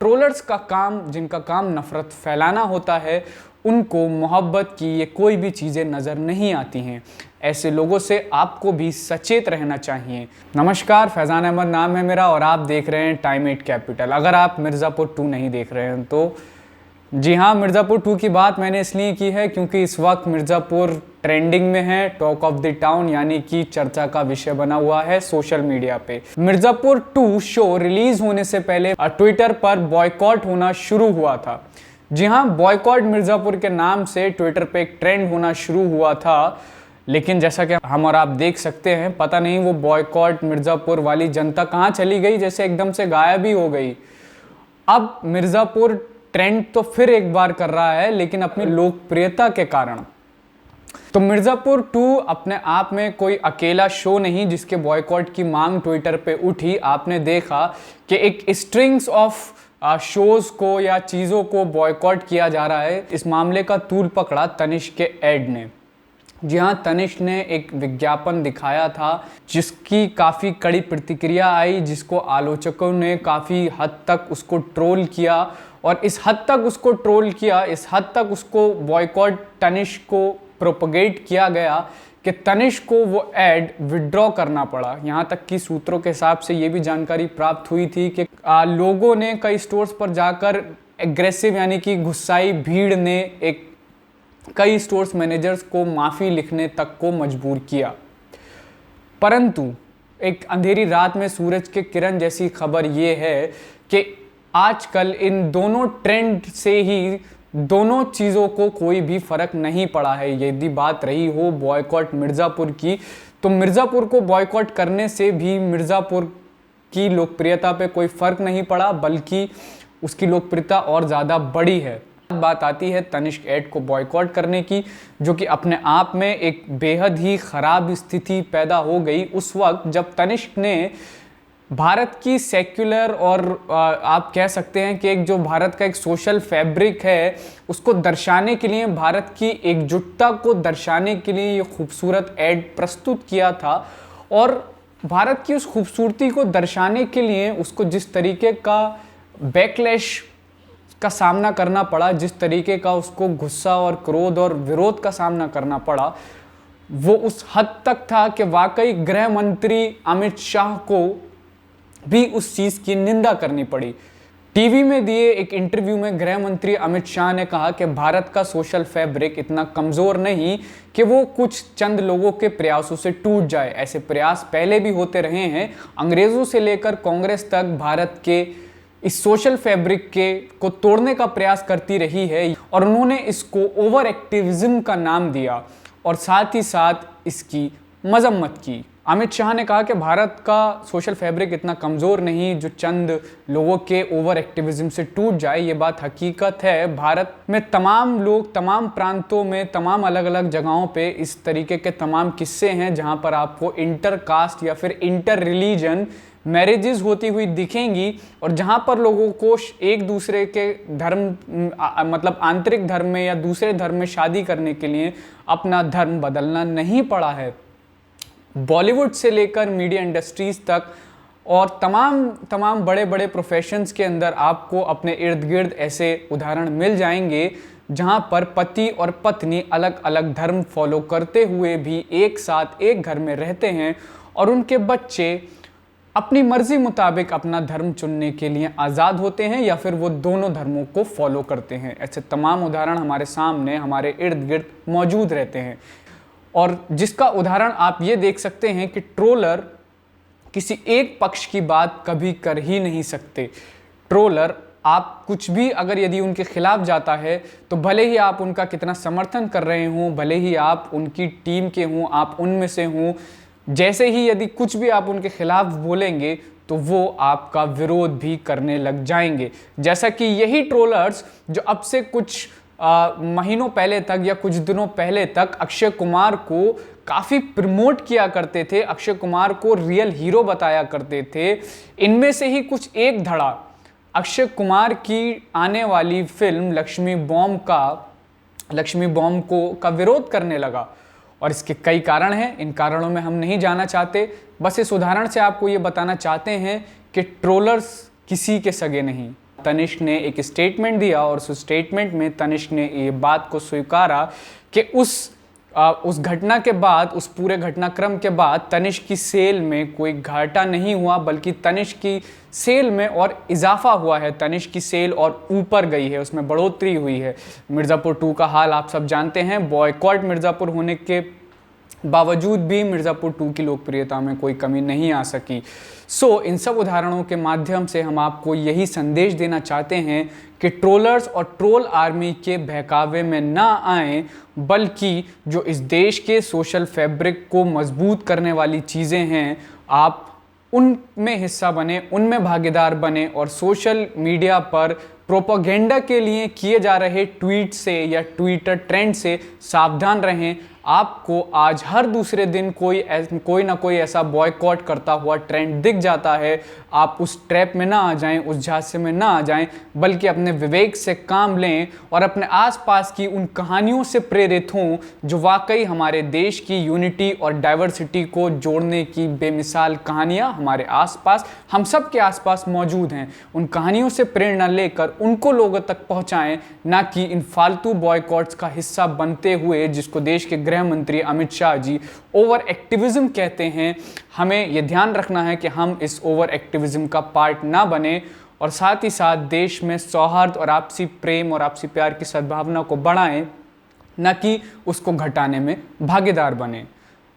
Trollers का काम, जिनका काम नफ़रत फैलाना होता है, उनको मोहब्बत की ये कोई भी चीज़ें नज़र नहीं आती हैं। ऐसे लोगों से आपको भी सचेत रहना चाहिए। नमस्कार, फैज़ान अहमद नाम है मेरा और आप देख रहे हैं टाइम 8 कैपिटल। अगर आप मिर्ज़ापुर 2 नहीं देख रहे हैं तो जी हाँ, मिर्ज़ापुर 2 की बात मैंने इसलिए की है क्योंकि इस वक्त मिर्ज़ापुर ट्रेंडिंग में है, टॉक ऑफ द टाउन यानी कि चर्चा का विषय बना हुआ है सोशल मीडिया पे। मिर्ज़ापुर 2 शो रिलीज होने से पहले ट्विटर पर बॉयकॉट होना शुरू हुआ था। जी हाँ, बॉयकॉट मिर्ज़ापुर के नाम से ट्विटर पे एक ट्रेंड होना शुरू हुआ था, लेकिन जैसा कि हम और आप देख सकते हैं, पता नहीं वो बॉयकॉट मिर्ज़ापुर वाली जनता कहाँ चली गई, जैसे एकदम से गायब ही हो गई। अब मिर्ज़ापुर ट्रेंड तो फिर एक बार कर रहा है, लेकिन अपनी लोकप्रियता के कारण। तो मिर्ज़ापुर 2 अपने आप में कोई अकेला शो नहीं जिसके बॉयकॉट की मांग ट्विटर पे उठी। आपने देखा कि एक स्ट्रिंग्स ऑफ शोज़ को या चीज़ों को बॉयकॉट किया जा रहा है। इस मामले का तूल पकड़ा तनिष्क के ऐड ने। जी हाँ, तनिष्क ने एक विज्ञापन दिखाया था जिसकी काफ़ी कड़ी प्रतिक्रिया आई, जिसको आलोचकों ने काफ़ी हद तक उसको ट्रोल किया और इस हद तक उसको ट्रोल किया, इस हद तक उसको बॉयकॉट तनिष्क को प्रोपगेट किया गया कि तनिष्क को वो ऐड विड्रॉ करना पड़ा। यहाँ तक कि सूत्रों के हिसाब से ये भी जानकारी प्राप्त हुई थी कि लोगों ने कई स्टोर्स पर जाकर एग्रेसिव यानी कि गुस्साई भीड़ ने कई स्टोर्स मैनेजर्स को माफ़ी लिखने तक को मजबूर किया। परंतु एक अंधेरी रात में सूरज के किरण जैसी खबर ये है कि आजकल इन दोनों ट्रेंड से ही दोनों चीज़ों को कोई भी फ़र्क नहीं पड़ा है। यदि बात रही हो बॉयकॉट मिर्ज़ापुर की, तो मिर्ज़ापुर को बॉयकॉट करने से भी मिर्ज़ापुर की लोकप्रियता पे कोई फ़र्क नहीं पड़ा, बल्कि उसकी लोकप्रियता और ज़्यादा बढ़ी है। बात आती है तनिष्क ऐड को बॉयकॉट करने की, जो कि अपने आप में एक बेहद ही ख़राब स्थिति पैदा हो गई उस वक्त जब तनिष्क ने भारत की सेक्युलर और आप कह सकते हैं कि एक जो भारत का एक सोशल फैब्रिक है उसको दर्शाने के लिए, भारत की एकजुटता को दर्शाने के लिए ये खूबसूरत ऐड प्रस्तुत किया था। और भारत की उस खूबसूरती को दर्शाने के लिए उसको जिस तरीके का बैकलैश का सामना करना पड़ा, जिस तरीके का उसको गुस्सा और क्रोध और विरोध का सामना करना पड़ा, वो उस हद तक था कि वाकई गृह मंत्री अमित शाह को भी उस चीज़ की निंदा करनी पड़ी। टीवी में दिए एक इंटरव्यू में गृह मंत्री अमित शाह ने कहा कि भारत का सोशल फैब्रिक इतना कमज़ोर नहीं कि वो कुछ चंद लोगों के प्रयासों से टूट जाए। ऐसे प्रयास पहले भी होते रहे हैं, अंग्रेज़ों से लेकर कांग्रेस तक भारत के इस सोशल फैब्रिक को तोड़ने का प्रयास करती रही है और उन्होंने इसको ओवर एक्टिविज्म का नाम दिया और साथ ही साथ इसकी मजम्मत की। अमित शाह ने कहा कि भारत का सोशल फैब्रिक इतना कमज़ोर नहीं जो चंद लोगों के ओवर एक्टिविज्म से टूट जाए। ये बात हकीकत है। भारत में तमाम लोग, तमाम प्रांतों में, तमाम अलग अलग जगहों पे इस तरीके के तमाम किस्से हैं जहाँ पर आपको इंटर कास्ट या फिर इंटर रिलीजन मैरिजेस होती हुई दिखेंगी और जहाँ पर लोगों को एक दूसरे के धर्म मतलब आंतरिक धर्म में या दूसरे धर्म में शादी करने के लिए अपना धर्म बदलना नहीं पड़ा है। बॉलीवुड से लेकर मीडिया इंडस्ट्रीज़ तक और तमाम बड़े बड़े प्रोफेशंस के अंदर आपको अपने इर्द गिर्द ऐसे उदाहरण मिल जाएंगे जहां पर पति और पत्नी अलग अलग धर्म फॉलो करते हुए भी एक साथ एक घर में रहते हैं और उनके बच्चे अपनी मर्जी मुताबिक अपना धर्म चुनने के लिए आज़ाद होते हैं या फिर वो दोनों धर्मों को फॉलो करते हैं। ऐसे तमाम उदाहरण हमारे सामने, हमारे इर्द गिर्द मौजूद रहते हैं और जिसका उदाहरण आप ये देख सकते हैं कि ट्रोलर किसी एक पक्ष की बात कभी कर ही नहीं सकते। ट्रोलर आप कुछ भी अगर यदि उनके खिलाफ जाता है तो भले ही आप उनका कितना समर्थन कर रहे हों, भले ही आप उनकी टीम के हों, आप उनमें से हों, जैसे ही यदि कुछ भी आप उनके खिलाफ बोलेंगे तो वो आपका विरोध भी करने लग जाएंगे। जैसा कि यही ट्रोलर्स जो अब से कुछ महीनों पहले तक या कुछ दिनों पहले तक अक्षय कुमार को काफ़ी प्रमोट किया करते थे, अक्षय कुमार को रियल हीरो बताया करते थे, इनमें से ही कुछ एक धड़ा अक्षय कुमार की आने वाली फिल्म लक्ष्मी बॉम्ब का विरोध करने लगा। और इसके कई कारण हैं, इन कारणों में हम नहीं जाना चाहते, बस इस उदाहरण से आपको ये बताना चाहते हैं कि ट्रोलर्स किसी के सगे नहीं। तनिष्क ने एक स्टेटमेंट दिया और उस स्टेटमेंट में तनिष्क ने ये बात को स्वीकारा कि उस घटना के बाद, उस पूरे घटनाक्रम के बाद तनिष्क की सेल में कोई घाटा नहीं हुआ, बल्कि तनिष्क की सेल में और इजाफा हुआ है। तनिष्क की सेल और ऊपर गई है, उसमें बढ़ोतरी हुई है। मिर्ज़ापुर 2 का हाल आप सब जानते हैं। बॉयकॉट मिर्ज़ापुर होने के बावजूद भी मिर्ज़ापुर 2 की लोकप्रियता में कोई कमी नहीं आ सकी। इन सब उदाहरणों के माध्यम से हम आपको यही संदेश देना चाहते हैं कि ट्रोलर्स और ट्रोल आर्मी के बहकावे में ना आएं, बल्कि जो इस देश के सोशल फैब्रिक को मजबूत करने वाली चीज़ें हैं, आप उनमें हिस्सा बने, उनमें भागीदार बने और सोशल मीडिया पर प्रोपेगेंडा के लिए किए जा रहे ट्वीट से या ट्विटर ट्रेंड से सावधान रहें। आपको आज हर दूसरे दिन कोई ना कोई ऐसा बॉयकॉट करता हुआ ट्रेंड दिख जाता है। आप उस ट्रैप में ना आ जाएं, उस झांसे में ना आ जाएं, बल्कि अपने विवेक से काम लें और अपने आसपास की उन कहानियों से प्रेरित हों जो वाकई हमारे देश की यूनिटी और डाइवर्सिटी को जोड़ने की बेमिसाल कहानियाँ हमारे आसपास, हम सब के आसपास मौजूद हैं। उन कहानियों से प्रेरणा लेकर उनको लोगों तक पहुँचाएँ, ना कि इन फालतू बॉयकॉट्स का हिस्सा बनते हुए, जिसको देश के गृह मंत्री अमित शाह जी ओवर एक्टिविज्म कहते हैं। हमें यह ध्यान रखना है कि हम इस ओवर एक्टिविज्म का पार्ट ना बने और साथ ही साथ देश में सौहार्द और आपसी प्रेम और आपसी प्यार की सद्भावना को बढ़ाएं, न कि उसको घटाने में भागीदार बने।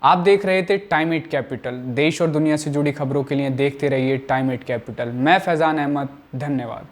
आप देख रहे थे टाइम 8 कैपिटल। देश और दुनिया से जुड़ी खबरों के लिए देखते रहिए टाइम 8 कैपिटल। मैं फैजान अहमद, धन्यवाद।